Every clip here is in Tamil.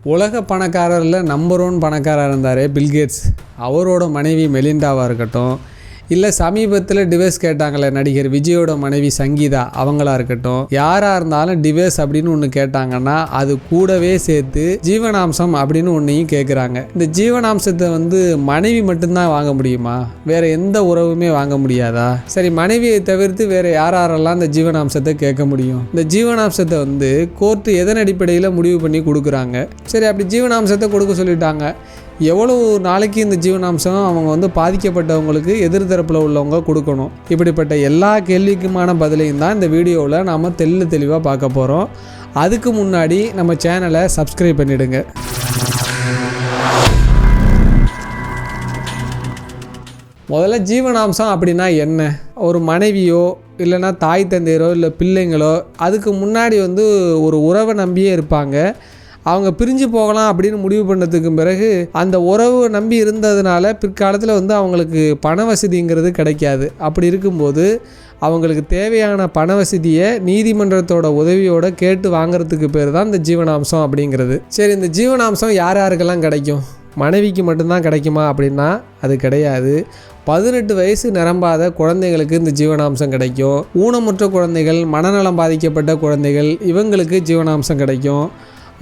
உலக பணக்காரரில் நம்பர் 1 பணக்காரர் இருந்தார் பில்கேட்ஸ். அவரோட மனைவி மெலிண்டாவாக இருக்கட்டும், இல்லை சமீபத்தில் டிவேர்ஸ் கேட்டாங்களே நடிகர் விஜயோட மனைவி சங்கீதா அவங்களா இருக்கட்டும், யாராக இருந்தாலும் டிவேர்ஸ் அப்படின்னு ஒன்று கேட்டாங்கன்னா அது கூடவே சேர்த்து ஜீவனாம்சம் அப்படின்னு ஒன்றையும் கேட்குறாங்க. இந்த ஜீவனாம்சத்தை மனைவி மட்டும்தான் வாங்க முடியுமா? வேற எந்த உறவுமே வாங்க முடியாதா? சரி, மனைவியை தவிர்த்து வேற யாரெல்லாம் இந்த ஜீவனாம்சத்தை கேட்க முடியும்? இந்த ஜீவனாம்சத்தை கோர்ட்டு எதன் அடிப்படையில் முடிவு பண்ணி கொடுக்குறாங்க? சரி, அப்படி ஜீவனாம்சத்தை கொடுக்க சொல்லிட்டாங்க. எவ்வளவு நாளைக்கு இந்த ஜீவனாம்சம் அவங்க பாதிக்கப்பட்டவங்களுக்கு எதிர்த்தரப்பில் உள்ளவங்க கொடுக்கணும்? இப்படிப்பட்ட எல்லா கேள்விக்குமான பதிலையும் தான் இந்த வீடியோவில் நாம் தெளிவாக பார்க்க போகிறோம். அதுக்கு முன்னாடி நம்ம சேனலை சப்ஸ்கிரைப் பண்ணிவிடுங்க. முதல்ல ஜீவனாம்சம் அப்படின்னா என்ன? ஒரு மனைவியோ இல்லைன்னா தாய் தந்தையரோ இல்லை பிள்ளைங்களோ அதுக்கு முன்னாடி ஒரு உறவை நம்பியே இருப்பாங்க. அவங்க பிரிஞ்சு போகலாம் அப்படின்னு முடிவு பண்ணதுக்கு பிறகு அந்த உறவு நம்பி இருந்ததுனால பிற்காலத்தில் அவங்களுக்கு பண வசதிங்கிறது கிடைக்காது. அப்படி இருக்கும்போது அவங்களுக்கு தேவையான பண வசதியை நீதிமன்றத்தோட உதவியோடு கேட்டு வாங்கிறதுக்கு பேர் தான் இந்த ஜீவனாம்சம் அப்படிங்கிறது. சரி, இந்த ஜீவனாம்சம் யாருக்கெல்லாம் கிடைக்கும்? மனைவிக்கு மட்டும்தான் கிடைக்குமா அப்படின்னா அது கிடையாது. 18 வயசு நிரம்பாத குழந்தைகளுக்கு இந்த ஜீவனாம்சம் கிடைக்கும். ஊனமுற்ற குழந்தைகள், மனநலம் பாதிக்கப்பட்ட குழந்தைகள், இவங்களுக்கு ஜீவனாம்சம் கிடைக்கும்.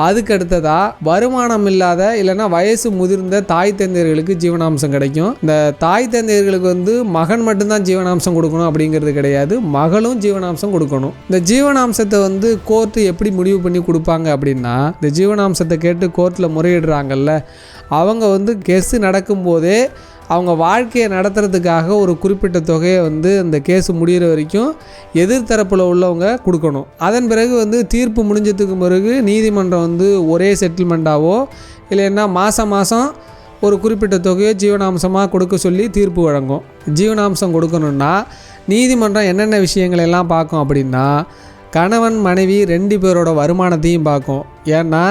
அதுக்கு அடுத்ததாக வருமானம் இல்லாத இல்லைன்னா வயசு முதிர்ந்த தாய் தந்தையர்களுக்கு ஜீவனாம்சம் கிடைக்கும். இந்த தாய் தந்தையர்களுக்கு மகன் மட்டும்தான் ஜீவனாம்சம் கொடுக்கணும் அப்படிங்கிறது கிடையாது, மகளும் ஜீவனாம்சம் கொடுக்கணும். இந்த ஜீவனாம்சத்தை கோர்ட்டு எப்படி முடிவு பண்ணி கொடுப்பாங்க அப்படின்னா, இந்த ஜீவனாம்சத்தை கேட்டு கோர்ட்டில் முறையிடுறாங்கல்ல, அவங்க கேஸு நடக்கும்போதே அவங்க வாழ்க்கையை நடத்துறதுக்காக ஒரு குறிப்பிட்ட தொகையை அந்த கேஸ் முடிகிற வரைக்கும் எதிர்த்தரப்பில் உள்ளவங்க கொடுக்கணும். அதன் பிறகு தீர்ப்பு முடிஞ்சதுக்கு பிறகு நீதிமன்றம் ஒரே செட்டில்மெண்ட்டாவோ இல்லைன்னா மாதம் ஒரு குறிப்பிட்ட தொகையை ஜீவனாம்சமாக கொடுக்க சொல்லி தீர்ப்பு வழங்கும். ஜீவனாம்சம் கொடுக்கணுன்னா நீதிமன்றம் என்னென்ன விஷயங்களெல்லாம் பார்க்கும் அப்படின்னா, கணவன் மனைவி 2 பேரோட வருமானத்தையும் பார்க்கும். ஏன்னா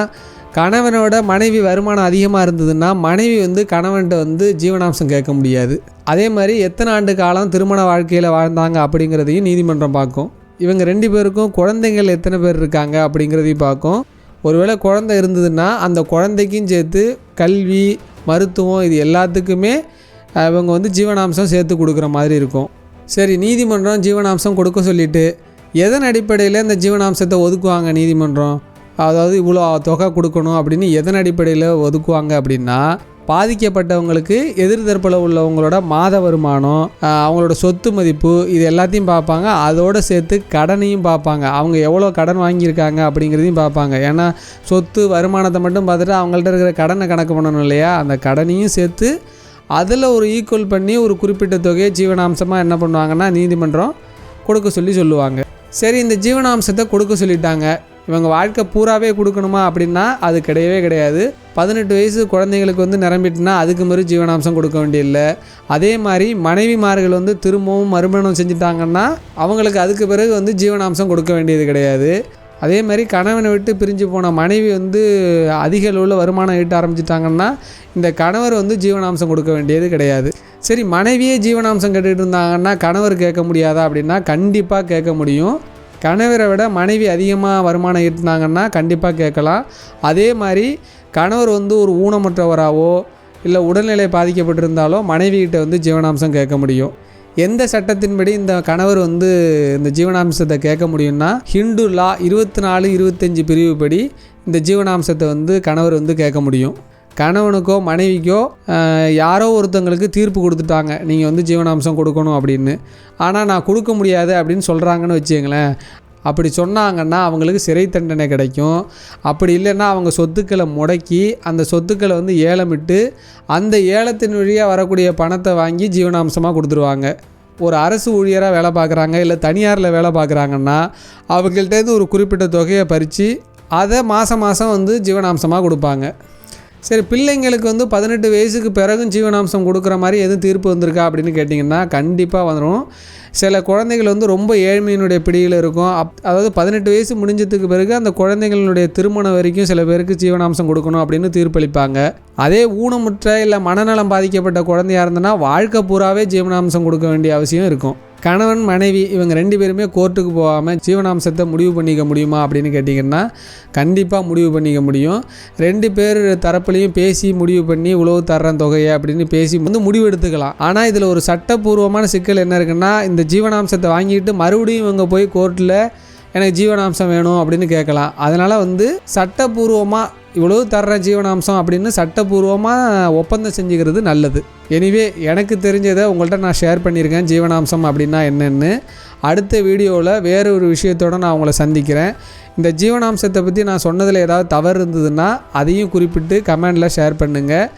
கணவனோட மனைவி வருமானம் அதிகமாக இருந்ததுன்னா மனைவி கணவன்கிட்ட ஜீவனாம்சம் கேட்க முடியாது. அதே மாதிரி எத்தனை ஆண்டு காலம் திருமண வாழ்க்கையில் வாழ்ந்தாங்க அப்படிங்கிறதையும் நீதிமன்றம் பார்க்கும். இவங்க 2 பேருக்கும் குழந்தைகள் எத்தனை பேர் இருக்காங்க அப்படிங்கிறதையும் பார்க்கும். ஒருவேளை குழந்தை இருந்ததுன்னா அந்த குழந்தைக்கும் சேர்த்து கல்வி, மருத்துவம், இது எல்லாத்துக்குமே இவங்க ஜீவனாம்சம் சேர்த்து கொடுக்குற மாதிரி இருக்கும். சரி, நீதிமன்றம் ஜீவனாம்சம் கொடுக்க சொல்லிவிட்டு எதன் அடிப்படையில் இந்த ஜீவனாம்சத்தை ஒதுக்குவாங்க? நீதிமன்றம் அதாவது இவ்வளோ தொகை கொடுக்கணும் அப்படின்னு எதன் அடிப்படையில் ஒதுக்குவாங்க அப்படின்னா, பாதிக்கப்பட்டவங்களுக்கு எதிர்த்தரப்பில் உள்ளவங்களோட மாத வருமானம், அவங்களோட சொத்து மதிப்பு, இது எல்லாத்தையும் பார்ப்பாங்க. அதோடு சேர்த்து கடனையும் பார்ப்பாங்க. அவங்க எவ்வளோ கடன் வாங்கியிருக்காங்க அப்படிங்கிறதையும் பார்ப்பாங்க. ஏன்னா சொத்து வருமானத்தை மட்டும் பார்த்துட்டு அவங்கள்ட்ட இருக்கிற கடனை கணக்கு பண்ணணும் இல்லையா? அந்த கடனையும் சேர்த்து அதில் ஒரு ஈக்குவல் பண்ணி ஒரு குறிப்பிட்ட தொகையை ஜீவனாம்சமாக என்ன பண்ணுவாங்கன்னா நீதிமன்றம் கொடுக்க சொல்லுவாங்க. சரி, இந்த ஜீவனாம்சத்தை கொடுக்க சொல்லிட்டாங்க. இவங்க வாழ்க்கை பூராவே கொடுக்கணுமா அப்படின்னா அது கிடையவே கிடையாது. 18 வயசு குழந்தைங்களுக்கு நிரம்பிட்டுனா அதுக்கு மாதிரி ஜீவனாம்சம் கொடுக்க வேண்டியதில்லை. அதே மாதிரி மனைவிமார்கள் திரும்பவும் மறுமணம் செஞ்சுட்டாங்கன்னா அவங்களுக்கு அதுக்கு பிறகு ஜீவனாம்சம் கொடுக்க வேண்டியது கிடையாது. அதே மாதிரி கணவனை விட்டு பிரிஞ்சு போன மனைவி அதிக அளவில் வருமானம் ஈட்ட ஆரம்பிச்சிட்டாங்கன்னா இந்த கணவர் ஜீவனாம்சம் கொடுக்க வேண்டியது கிடையாது. சரி, மனைவியே ஜீவனாம்சம் கேட்டுட்டு இருந்தாங்கன்னா கணவர் கேட்க முடியாதா அப்படின்னா கண்டிப்பாக கேட்க முடியும். கணவரை விட மனைவி அதிகமாக வருமானம் ஈட்டினாங்கன்னா கண்டிப்பாக கேட்கலாம். அதே மாதிரி கணவர் ஒரு ஊனமுற்றவராகவோ இல்லை உடல்நிலை பாதிக்கப்பட்டிருந்தாலோ மனைவிகிட்ட ஜீவனாம்சம் கேட்க முடியும். எந்த சட்டத்தின்படி இந்த கணவர் இந்த ஜீவனாம்சத்தை கேட்க முடியும்னா, ஹிந்து லா 24-25 பிரிவு படி இந்த ஜீவனாம்சத்தை கணவர் கேட்க முடியும். கணவனுக்கோ மனைவிக்கோ யாரோ ஒருத்தங்களுக்கு தீர்ப்பு கொடுத்துட்டாங்க, நீங்கள் ஜீவனாம்சம் கொடுக்கணும் அப்படின்னு. ஆனால் நான் கொடுக்க முடியாது அப்படின்னு சொல்கிறாங்கன்னு வச்சுங்களேன். அப்படி சொன்னாங்கன்னா அவங்களுக்கு சிறை தண்டனை கிடைக்கும். அப்படி இல்லைன்னா அவங்க சொத்துக்களை முடக்கி அந்த சொத்துக்களை ஏலமிட்டு அந்த ஏலத்தின் வழியாக வரக்கூடிய பணத்தை வாங்கி ஜீவனாம்சமாக கொடுத்துருவாங்க. ஒரு அரசு ஊழியராக வேலை பார்க்குறாங்க இல்லை தனியாரில் வேலை பார்க்குறாங்கன்னா அவங்கள்ட்டேருந்து ஒரு குறிப்பிட்ட தொகையை பறித்து அதை மாதம் ஜீவனாம்சமாக கொடுப்பாங்க. சரி, பிள்ளைங்களுக்கு 18 வயசுக்கு பிறகும் ஜீவனாம்சம் கொடுக்குற மாதிரி எதுவும் தீர்ப்பு வந்திருக்கா அப்படின்னு கேட்டிங்கன்னா கண்டிப்பாக வந்துடும். சில குழந்தைகள் வந்து ரொம்ப ஏழ்மையினுடைய பிடியில் இருக்கும். அதாவது 18 வயசு முடிஞ்சதுக்கு பிறகு அந்த குழந்தைகளுடைய திருமணம் வரைக்கும் சில பேருக்கு ஜீவனாம்சம் கொடுக்கணும் அப்படின்னு தீர்ப்பளிப்பாங்க. அதே ஊனமுற்ற இல்லை மனநலம் பாதிக்கப்பட்ட குழந்தையாக இருந்ததுன்னா வாழ்க்கை பூராவே ஜீவனாம்சம் கொடுக்க வேண்டிய அவசியம் இருக்கும். கணவன் மனைவி இவங்க 2 பேருமே கோர்ட்டுக்கு போகாமல் ஜீவனாம்சத்தை முடிவு பண்ணிக்க முடியுமா அப்படின்னு கேட்டிங்கன்னா கண்டிப்பாக முடிவு பண்ணிக்க முடியும். 2 பேர் தரப்புலையும் பேசி முடிவு பண்ணி உழவு தர்றேன் தொகையை அப்படின்னு பேசி வந்து முடிவு எடுத்துக்கலாம். ஆனால் இதில் ஒரு சட்டப்பூர்வமான சிக்கல் என்ன இருக்குன்னா, இந்த ஜீவனாம்சத்தை வாங்கிட்டு மறுபடியும் இவங்க போய் கோர்ட்டில் எனக்கு ஜீவனாம்சம் வேணும் அப்படின்னு கேட்கலாம். அதனால் வந்து சட்டப்பூர்வமாக இவ்வளவு தர்ற ஜீவனாம்சம் அப்படின்னு சட்டப்பூர்வமாக ஒப்பந்தம் செஞ்சுக்கிறது நல்லது. எனிவே எனக்கு தெரிஞ்சதை உங்கள்கிட்ட நான் ஷேர் பண்ணியிருக்கேன் ஜீவனாம்சம் அப்படின்னா என்னென்னு. அடுத்த வீடியோவில் வேறு ஒரு விஷயத்தோடு நான் உங்களை சந்திக்கிறேன். இந்த ஜீவனாம்சத்தை பற்றி நான் சொன்னதில் ஏதாவது தவறு இருந்ததுன்னா அதையும் குறிப்பிட்டு கமெண்டில் ஷேர் பண்ணுங்கள்.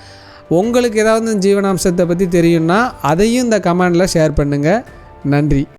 உங்களுக்கு ஏதாவது ஜீவனாம்சத்தை பற்றி தெரியும்னா அதையும் இந்த கமெண்டில் ஷேர் பண்ணுங்கள். நன்றி.